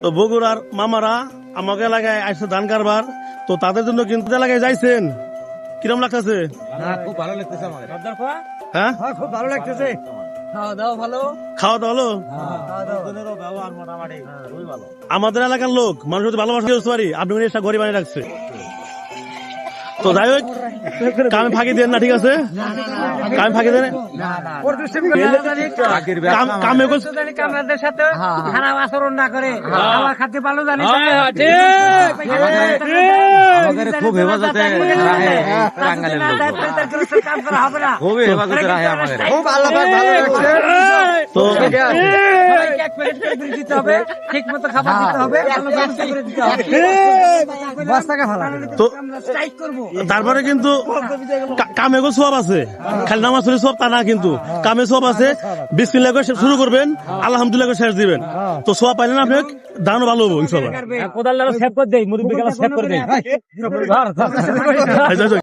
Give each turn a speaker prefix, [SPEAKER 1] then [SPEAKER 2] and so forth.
[SPEAKER 1] তো বগুড়ার মামারা আমাকে এলাকায় আসছে ধান কারবার, তো তাদের জন্য কিন্তু এলাকায় যাইছেন, কিরম লাগতেছে?
[SPEAKER 2] খুব ভালো লাগতেছে আমাদের।
[SPEAKER 1] হ্যাঁ,
[SPEAKER 2] খুব ভালো লাগতেছে। খাওয়া দাওয়া ভালো।
[SPEAKER 1] খাওয়া দাওয়া হলো।
[SPEAKER 2] ব্যবহার মোটামুটি খুবই ভালো।
[SPEAKER 1] আমাদের এলাকার লোক মানুষ যদি ভালোবাসা বুঝতে পারি, আপনি উনি একটা গরিব বানিয়ে রাখছে। তো যাই হোক, কামে ফাঁকি দেন না, ঠিক আছে? কামে ফাঁকি দেন, কামে
[SPEAKER 3] কামরাদের সাথে খারাপ আচরণ না করে খাবার খাতে ভালো জানি।
[SPEAKER 2] আমাদের খুব হেফাজতে রাহে টাঙ্গালের লোক, খুব হেফাজতে রাহে আমাদের। খুব আল্লাহ পাক ভালো রাখছে।
[SPEAKER 1] তো
[SPEAKER 3] দিতে হবে, ঠিক মতো খাবার দিতে হবে, দিতে হবে।
[SPEAKER 1] তো
[SPEAKER 3] স্ট্রাইক করবো।
[SPEAKER 1] তারপরে কিন্তু কামে সব আছে, খালি নামাজ পড়ে সব তা না, কিন্তু কামে সব আছে। বিসমিল্লাহ করে শুরু করবেন, আলহামদুলিল্লাহ করে শেষ দিবেন, তো সব পাইলেন আপনি, দানও ভালো হবো ইনশাল্লাহ।
[SPEAKER 3] কোদাল সেভ করে দেয়, মুরব্বী সেভ করে দেয়।